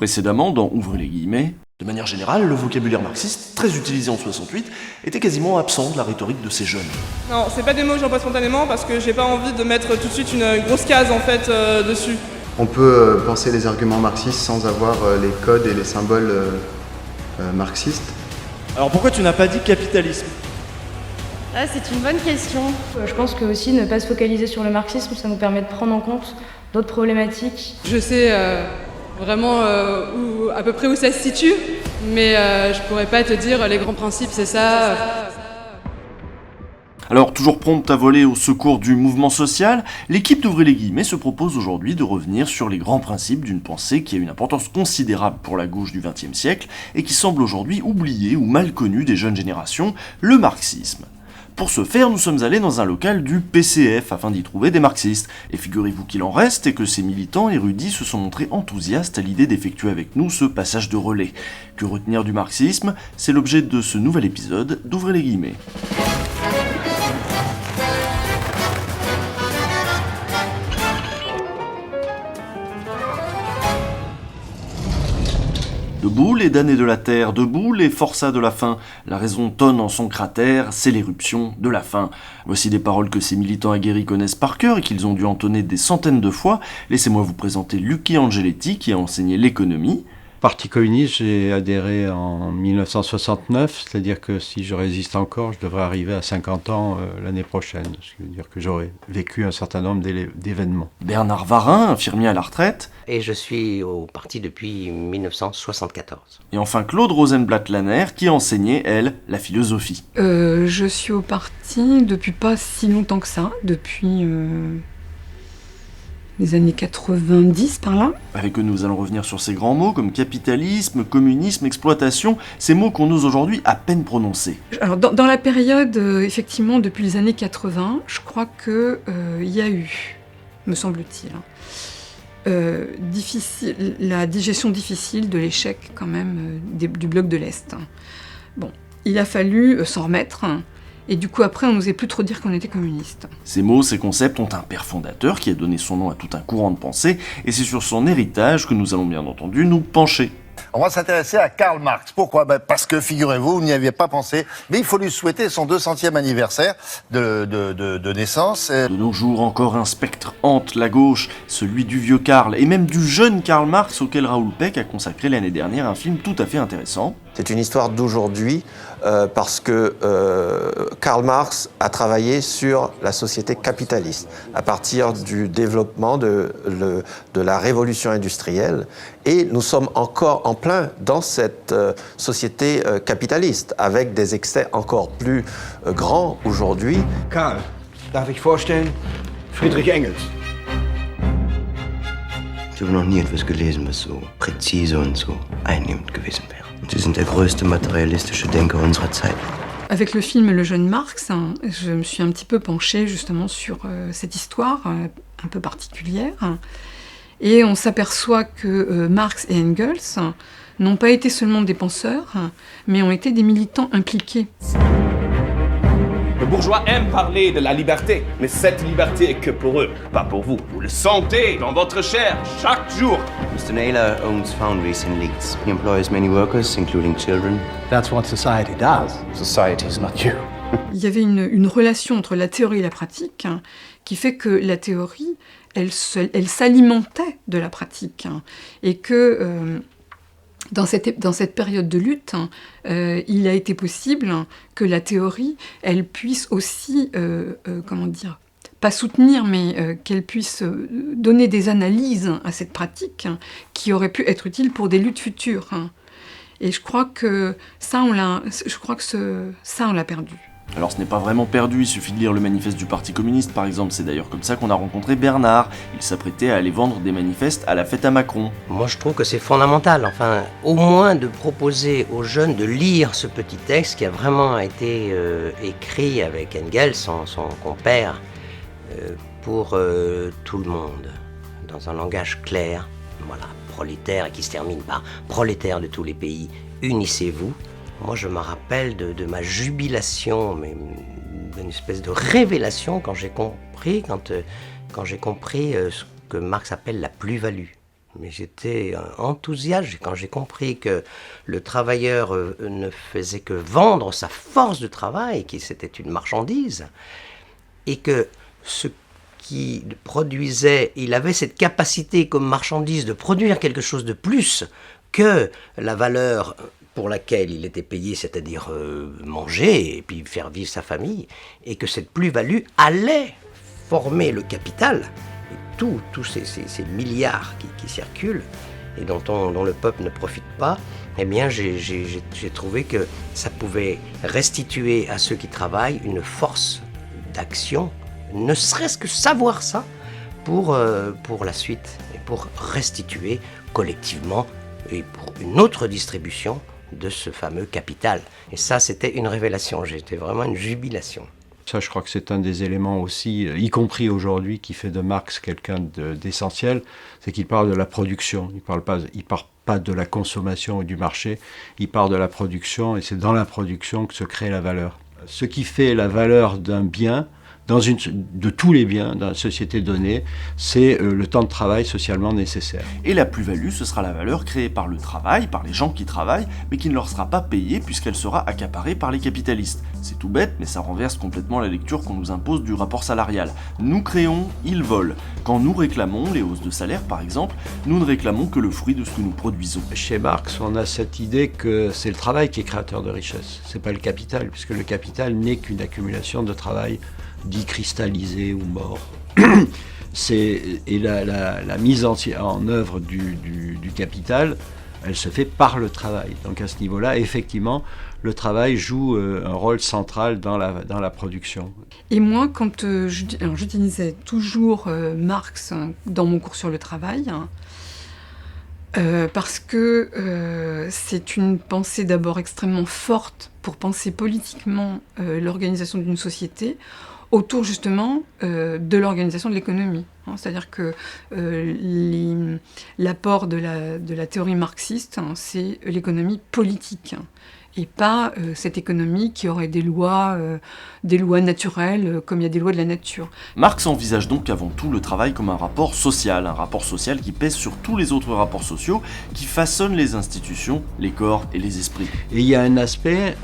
Précédemment, dans Ouvrez les guillemets, De manière générale, le vocabulaire marxiste, très utilisé en 68, était quasiment absent de la rhétorique de ces jeunes. Non, c'est pas des mots que j'emploie spontanément parce que j'ai pas envie de mettre tout de suite une grosse case en fait dessus. On peut penser les arguments marxistes sans avoir les codes et les symboles marxistes. Alors pourquoi tu n'as pas dit capitalisme ? Ah, c'est une bonne question. Je pense que aussi ne pas se focaliser sur le marxisme, ça nous permet de prendre en compte d'autres problématiques. Je sais vraiment à peu près où ça se situe, mais je pourrais pas te dire les grands principes, c'est ça. Alors, toujours prompte à voler au secours du mouvement social, l'équipe d'Ouvrez les guillemets se propose aujourd'hui de revenir sur les grands principes d'une pensée qui a une importance considérable pour la gauche du XXe siècle et qui semble aujourd'hui oubliée ou mal connue des jeunes générations, le marxisme. Pour ce faire, nous sommes allés dans un local du PCF afin d'y trouver des marxistes. Et figurez-vous qu'il en reste et que ces militants érudits se sont montrés enthousiastes à l'idée d'effectuer avec nous ce passage de relais. Que retenir du marxisme ? C'est l'objet de ce nouvel épisode d'Ouvrez les guillemets. Debout les damnés de la terre, debout les forçats de la faim. La raison tonne en son cratère, c'est l'éruption de la faim. Voici des paroles que ces militants aguerris connaissent par cœur et qu'ils ont dû entonner des centaines de fois. Laissez-moi vous présenter Lucky Angeletti qui a enseigné l'économie. Parti communiste, j'ai adhéré en 1969, c'est-à-dire que si je résiste encore, je devrais arriver à 50 ans l'année prochaine. Ce qui veut dire que j'aurais vécu un certain nombre d'événements. Bernard Varin, infirmier à la retraite. Et je suis au parti depuis 1974. Et enfin Claude Rosenblatt-Lanner qui a enseigné, elle, la philosophie. Je suis au parti depuis pas si longtemps que ça, depuis les années 90 par là. Avec eux, nous allons revenir sur ces grands mots comme capitalisme, communisme, exploitation, ces mots qu'on ose aujourd'hui à peine prononcer. Alors dans la période, effectivement, depuis les années 80, je crois que y a eu, me semble-t-il, la digestion difficile de l'échec quand même du bloc de l'Est. Bon, il a fallu s'en remettre. Et du coup, après, on n'osait plus trop dire qu'on était communiste. Ces mots, ces concepts ont un père fondateur qui a donné son nom à tout un courant de pensée, et c'est sur son héritage que nous allons bien entendu nous pencher. On va s'intéresser à Karl Marx. Pourquoi ? Parce que, figurez-vous, vous n'y aviez pas pensé, mais il faut lui souhaiter son 200e anniversaire de naissance. De nos jours, encore un spectre hante la gauche, celui du vieux Karl, et même du jeune Karl Marx auquel Raoul Peck a consacré l'année dernière un film tout à fait intéressant. C'est une histoire d'aujourd'hui parce que Karl Marx a travaillé sur la société capitaliste à partir du développement de la révolution industrielle et nous sommes encore en plein dans cette société capitaliste avec des excès encore plus grands aujourd'hui. Karl, darf ich vorstellen? Friedrich Engels. Ich habe noch nie etwas gelesen, was so präzise und so einnehmend gewesen wäre. Sie sind der größte materialistische Denker unserer Zeit. Avec le film Le jeune Marx, je me suis un petit peu penchée justement sur cette histoire un peu particulière. Et on s'aperçoit que Marx et Engels n'ont pas été seulement des penseurs, mais ont été des militants impliqués. Le bourgeois aime parler de la liberté, mais cette liberté est que pour eux, pas pour vous. Vous le sentez dans votre chair, chaque jour. Mr. Naylor owns foundries in Leeds. He employs many workers, including children. That's what society does. Society is not you. Il y avait une relation entre la théorie et la pratique qui fait que la théorie, elle s'alimentait de la pratique. Et que dans cette période de lutte, il a été possible que la théorie, elle puisse aussi, pas soutenir, mais qu'elle puisse donner des analyses à cette pratique qui auraient pu être utiles pour des luttes futures. Et je crois que ça, on l'a perdu. Alors ce n'est pas vraiment perdu, il suffit de lire le manifeste du Parti communiste par exemple, c'est d'ailleurs comme ça qu'on a rencontré Bernard. Il s'apprêtait à aller vendre des manifestes à la fête à Macron. Moi je trouve que c'est fondamental, enfin, au moins de proposer aux jeunes de lire ce petit texte qui a vraiment été écrit avec Engels, son compère, pour tout le monde, dans un langage clair, voilà, prolétaire, qui se termine par prolétaires de tous les pays, unissez-vous. Moi, je me rappelle de ma jubilation, mais d'une espèce de révélation quand j'ai compris ce que Marx appelle la plus-value. Mais j'étais enthousiaste quand j'ai compris que le travailleur ne faisait que vendre sa force de travail, que c'était une marchandise, et que ce qui produisait, il avait cette capacité comme marchandise de produire quelque chose de plus que la valeur pour laquelle il était payé, c'est-à-dire manger et puis faire vivre sa famille, et que cette plus-value allait former le capital, et tous ces milliards qui circulent et dont le peuple ne profite pas, eh bien j'ai trouvé que ça pouvait restituer à ceux qui travaillent une force d'action, ne serait-ce que savoir ça, pour la suite, et pour restituer collectivement, et pour une autre distribution de ce fameux capital. Et ça, c'était une révélation, j'étais vraiment une jubilation. Ça, je crois que c'est un des éléments aussi, y compris aujourd'hui, qui fait de Marx quelqu'un d'essentiel, c'est qu'il parle de la production. Il parle pas de la consommation et du marché, il parle de la production, et c'est dans la production que se crée la valeur. Ce qui fait la valeur d'un bien, de tous les biens dans la société donnée, c'est le temps de travail socialement nécessaire. Et la plus-value, ce sera la valeur créée par le travail, par les gens qui travaillent, mais qui ne leur sera pas payée puisqu'elle sera accaparée par les capitalistes. C'est tout bête, mais ça renverse complètement la lecture qu'on nous impose du rapport salarial. Nous créons, ils volent. Quand nous réclamons les hausses de salaire, par exemple, nous ne réclamons que le fruit de ce que nous produisons. Chez Marx, on a cette idée que c'est le travail qui est créateur de richesse. C'est pas le capital, puisque le capital n'est qu'une accumulation de travail dit cristallisé ou mort. Et la mise en œuvre du capital, elle se fait par le travail. Donc à ce niveau-là, effectivement, le travail joue un rôle central dans la production. Et moi, quand j'utilisais toujours Marx dans mon cours sur le travail, parce que c'est une pensée d'abord extrêmement forte pour penser politiquement l'organisation d'une société, autour justement de l'organisation de l'économie. C'est-à-dire que l'apport de la théorie marxiste, c'est l'économie politique, et pas cette économie qui aurait des lois naturelles, comme il y a des lois de la nature. Marx envisage donc avant tout le travail comme un rapport social qui pèse sur tous les autres rapports sociaux, qui façonnent les institutions, les corps et les esprits. Et il y a un aspect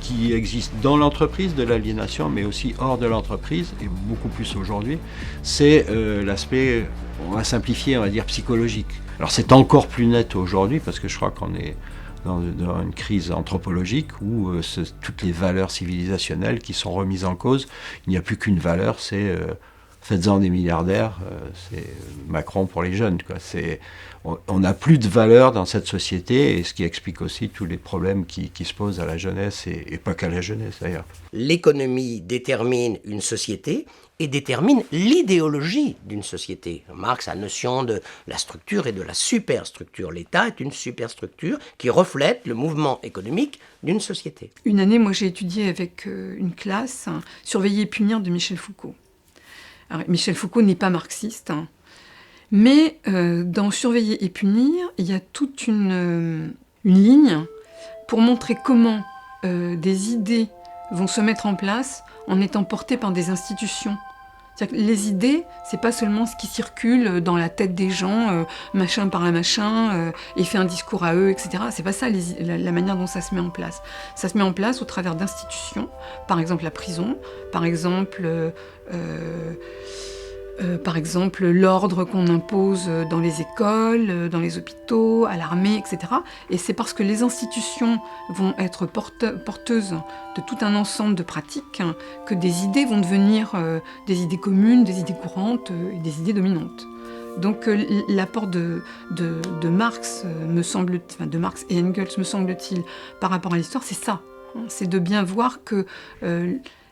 qui existe dans l'entreprise de l'aliénation, mais aussi hors de l'entreprise, et beaucoup plus aujourd'hui, c'est l'aspect, on va simplifier, on va dire psychologique. Alors c'est encore plus net aujourd'hui, parce que je crois qu'on est dans une crise anthropologique où toutes les valeurs civilisationnelles qui sont remises en cause, il n'y a plus qu'une valeur, c'est faites-en des milliardaires, c'est Macron pour les jeunes, quoi. On n'a plus de valeur dans cette société, et ce qui explique aussi tous les problèmes qui se posent à la jeunesse, et pas qu'à la jeunesse d'ailleurs. L'économie détermine une société et détermine l'idéologie d'une société. Marx a la notion de la structure et de la superstructure. L'État est une superstructure qui reflète le mouvement économique d'une société. Une année, moi j'ai étudié avec une classe « Surveiller et punir » de Michel Foucault. Alors, Michel Foucault n'est pas marxiste, mais dans Surveiller et punir, il y a toute une ligne pour montrer comment des idées vont se mettre en place en étant portées par des institutions. C'est-à-dire que les idées, c'est pas seulement ce qui circule dans la tête des gens, machin par la machin, et fait un discours à eux, etc. C'est pas ça la manière dont ça se met en place. Ça se met en place au travers d'institutions, par exemple la prison, par exemple l'ordre qu'on impose dans les écoles, dans les hôpitaux, à l'armée, etc. Et c'est parce que les institutions vont être porteuses de tout un ensemble de pratiques que des idées vont devenir des idées communes, des idées courantes et des idées dominantes. Donc l'apport de Marx, de Marx et Engels, me semble-t-il, par rapport à l'histoire, c'est ça. C'est de bien voir que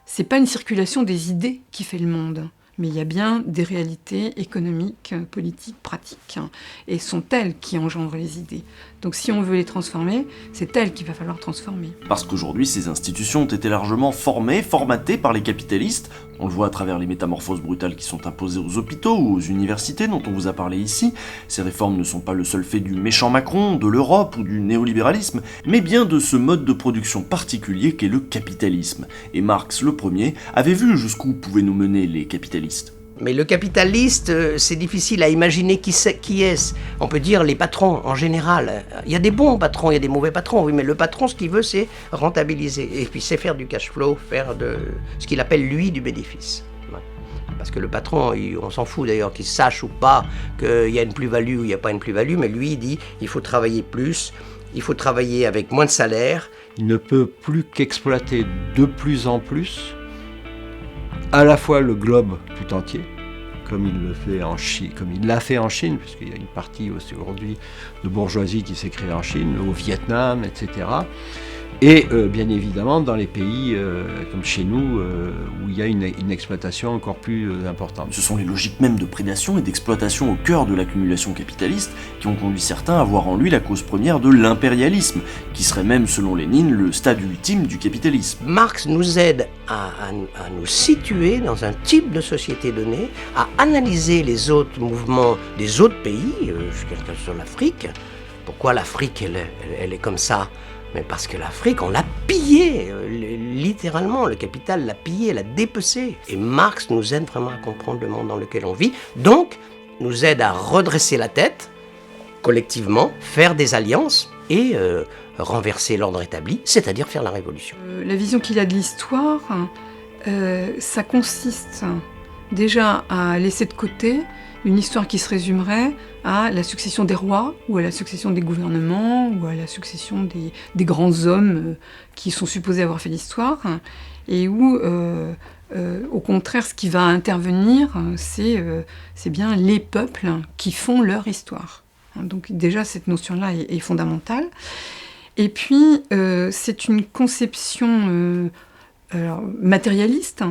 c'est pas une circulation des idées qui fait le monde, mais il y a bien des réalités économiques, politiques, pratiques, et sont elles qui engendrent les idées. Donc si on veut les transformer, c'est elles qu'il va falloir transformer. Parce qu'aujourd'hui, ces institutions ont été largement formatées par les capitalistes. On le voit à travers les métamorphoses brutales qui sont imposées aux hôpitaux ou aux universités dont on vous a parlé ici. Ces réformes ne sont pas le seul fait du méchant Macron, de l'Europe ou du néolibéralisme, mais bien de ce mode de production particulier qu'est le capitalisme. Et Marx, le premier, avait vu jusqu'où pouvaient nous mener les capitalistes. Mais le capitaliste, c'est difficile à imaginer qui est-ce. On peut dire les patrons, en général. Il y a des bons patrons, il y a des mauvais patrons, oui, mais le patron, ce qu'il veut, c'est rentabiliser. Et puis, c'est faire du cash flow, faire de ce qu'il appelle, lui, du bénéfice. Parce que le patron, on s'en fout d'ailleurs qu'il sache ou pas qu'il y a une plus-value ou il n'y a pas une plus-value, mais lui, il dit il faut travailler plus, il faut travailler avec moins de salaire. Il ne peut plus qu'exploiter de plus en plus à la fois le globe tout entier, comme il le fait en Chine, comme il l'a fait en Chine, puisqu'il y a une partie aussi aujourd'hui de bourgeoisie qui s'est créée en Chine, au Vietnam, etc. Et bien évidemment dans les pays comme chez nous, où il y a une exploitation encore plus importante. Ce sont les logiques même de prédation et d'exploitation au cœur de l'accumulation capitaliste qui ont conduit certains à voir en lui la cause première de l'impérialisme, qui serait même, selon Lénine, le stade ultime du capitalisme. Marx nous aide à nous situer dans un type de société donnée, à analyser les autres mouvements des autres pays, sur l'Afrique. Pourquoi l'Afrique, elle est comme ça ? Mais parce que l'Afrique, on l'a pillée, littéralement, le capital l'a pillée, l'a dépecée. Et Marx nous aide vraiment à comprendre le monde dans lequel on vit, donc nous aide à redresser la tête, collectivement, faire des alliances et renverser l'ordre établi, c'est-à-dire faire la révolution. La vision qu'il a de l'histoire, ça consiste déjà à laisser de côté une histoire qui se résumerait à la succession des rois, ou à la succession des gouvernements, ou à la succession des grands hommes qui sont supposés avoir fait l'histoire, et où, au contraire, ce qui va intervenir, c'est bien les peuples qui font leur histoire. Donc déjà, cette notion-là est fondamentale. Et puis, c'est une conception matérialiste,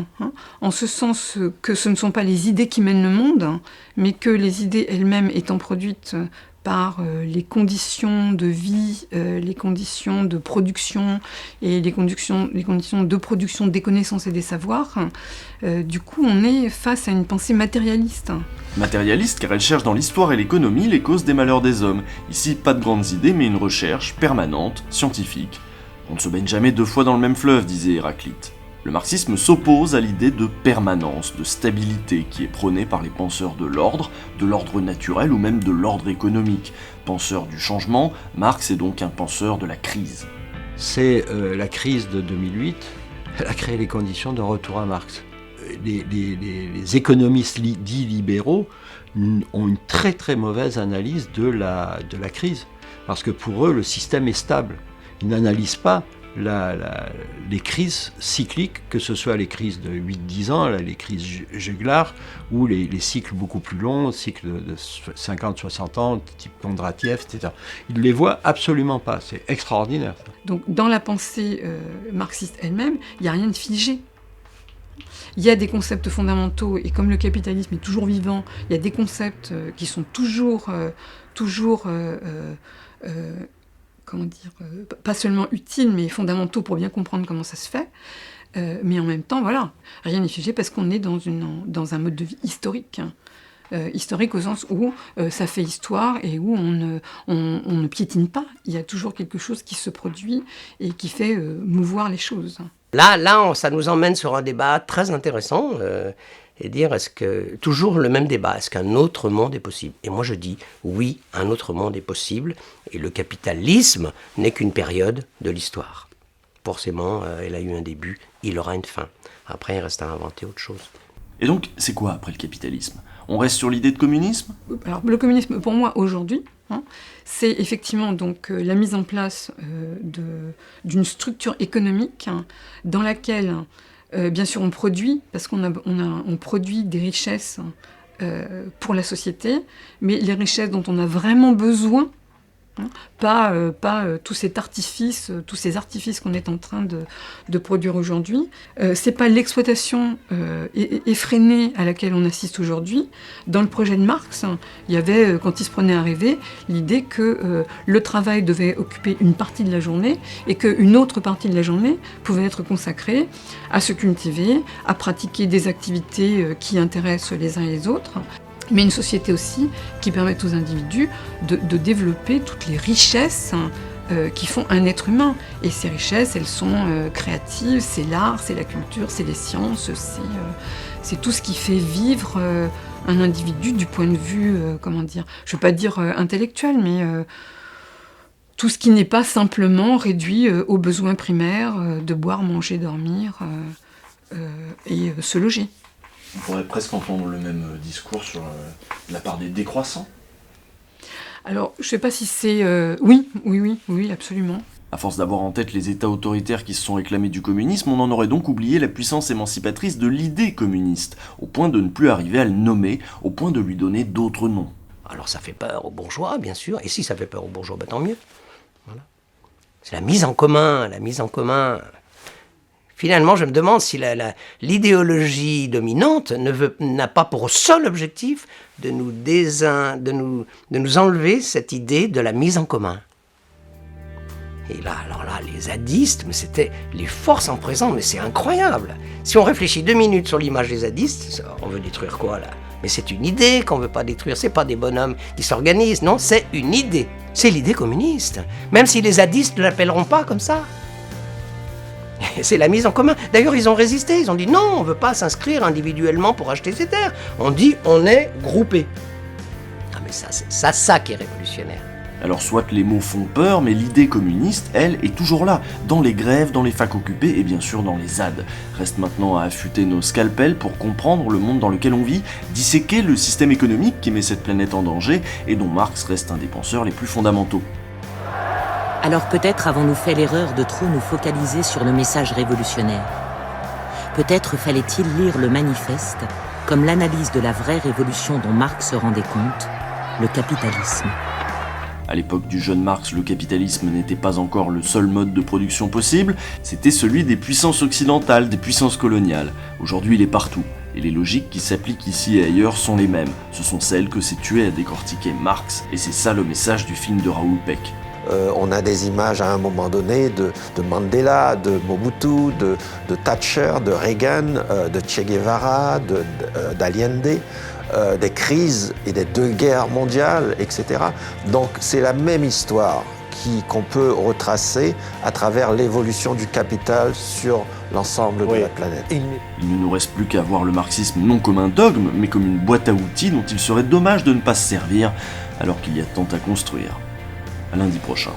en ce sens que ce ne sont pas les idées qui mènent le monde, mais que les idées elles-mêmes étant produites par les conditions de vie, les conditions de production et les conditions de production des connaissances et des savoirs, du coup on est face à une pensée matérialiste. Matérialiste car elle cherche dans l'histoire et l'économie les causes des malheurs des hommes. Ici, pas de grandes idées, mais une recherche permanente, scientifique. On ne se baigne jamais deux fois dans le même fleuve, disait Héraclite. Le marxisme s'oppose à l'idée de permanence, de stabilité qui est prônée par les penseurs de l'ordre naturel ou même de l'ordre économique. Penseur du changement, Marx est donc un penseur de la crise. C'est la crise de 2008, elle a créé les conditions de retour à Marx. Les économistes dits libéraux ont une très très mauvaise analyse de la crise, parce que pour eux le système est stable. Ils n'analysent pas les crises cycliques, que ce soit les crises de 8-10 ans, les crises jugulaires, ou les cycles beaucoup plus longs, cycles de 50-60 ans, type Kondratiev, etc. Ils ne les voient absolument pas, c'est extraordinaire. Donc dans la pensée marxiste elle-même, il n'y a rien de figé. Il y a des concepts fondamentaux, et comme le capitalisme est toujours vivant, il y a des concepts qui sont toujours comment dire, pas seulement utiles, mais fondamentaux pour bien comprendre comment ça se fait. Mais en même temps, voilà, rien n'est figé parce qu'on est dans un mode de vie historique. Historique au sens où ça fait histoire et où on ne piétine pas. Il y a toujours quelque chose qui se produit et qui fait mouvoir les choses. Là, ça nous emmène sur un débat très intéressant et dire, est-ce que, toujours le même débat, est-ce qu'un autre monde est possible ? Et moi je dis, oui, un autre monde est possible, et le capitalisme n'est qu'une période de l'histoire. Forcément, elle a eu un début, il aura une fin. Après, il reste à inventer autre chose. Et donc, c'est quoi après le capitalisme ? On reste sur l'idée de communisme ? Alors, le communisme, pour moi, aujourd'hui, c'est effectivement donc la mise en place d'une structure économique dans laquelle, bien sûr, on produit, parce qu'on produit des richesses pour la société, mais les richesses dont on a vraiment besoin, pas tous ces artifices qu'on est en train de produire aujourd'hui. C'est pas l'exploitation effrénée à laquelle on assiste aujourd'hui. Dans le projet de Marx, il y avait, quand il se prenait à rêver, l'idée que le travail devait occuper une partie de la journée et qu'une autre partie de la journée pouvait être consacrée à se cultiver, à pratiquer des activités qui intéressent les uns et les autres, mais une société aussi qui permette aux individus de développer toutes les richesses qui font un être humain. Et ces richesses, elles sont créatives, c'est l'art, c'est la culture, c'est les sciences, c'est tout ce qui fait vivre un individu du point de vue, comment dire, je ne veux pas dire intellectuel, mais tout ce qui n'est pas simplement réduit aux besoins primaires de boire, manger, dormir et se loger. On pourrait presque entendre le même discours sur la part des décroissants. Alors, je ne sais pas si c'est... Oui, absolument. À force d'avoir en tête les États autoritaires qui se sont réclamés du communisme, on en aurait donc oublié la puissance émancipatrice de l'idée communiste, au point de ne plus arriver à le nommer, au point de lui donner d'autres noms. Alors ça fait peur aux bourgeois, bien sûr, et si ça fait peur aux bourgeois, tant mieux. Voilà. C'est la mise en commun, Finalement, je me demande si l'idéologie dominante n'a pas pour seul objectif de nous enlever cette idée de la mise en commun. Et là, les zadistes, mais c'était les forces en présent, mais c'est incroyable. Si on réfléchit 2 minutes sur l'image des zadistes, on veut détruire quoi là? Mais c'est une idée qu'on veut pas détruire, c'est pas des bonhommes qui s'organisent, non, c'est une idée. C'est l'idée communiste, même si les zadistes ne l'appelleront pas comme ça. C'est la mise en commun. D'ailleurs, ils ont résisté, ils ont dit non, on ne veut pas s'inscrire individuellement pour acheter ses terres. On dit on est groupé. Ah mais c'est ça qui est révolutionnaire. Alors soit les mots font peur, mais l'idée communiste, elle, est toujours là, dans les grèves, dans les facs occupées et bien sûr dans les ZAD. Reste maintenant à affûter nos scalpels pour comprendre le monde dans lequel on vit, disséquer le système économique qui met cette planète en danger et dont Marx reste un des penseurs les plus fondamentaux. Alors peut-être avons-nous fait l'erreur de trop nous focaliser sur le message révolutionnaire. Peut-être fallait-il lire le manifeste comme l'analyse de la vraie révolution dont Marx se rendait compte, le capitalisme. À l'époque du jeune Marx, le capitalisme n'était pas encore le seul mode de production possible, c'était celui des puissances occidentales, des puissances coloniales. Aujourd'hui, il est partout, et les logiques qui s'appliquent ici et ailleurs sont les mêmes. Ce sont celles que s'est tué à décortiquer Marx, et c'est ça le message du film de Raoul Peck. On a des images à un moment donné de Mandela, de Mobutu, de Thatcher, de Reagan, de Che Guevara, d'Allende, des crises et des 2 guerres mondiales, etc. Donc c'est la même histoire qu'on peut retracer à travers l'évolution du capital sur l'ensemble de la planète. Il ne nous reste plus qu'à voir le marxisme non comme un dogme, mais comme une boîte à outils dont il serait dommage de ne pas se servir alors qu'il y a tant à construire. À lundi prochain.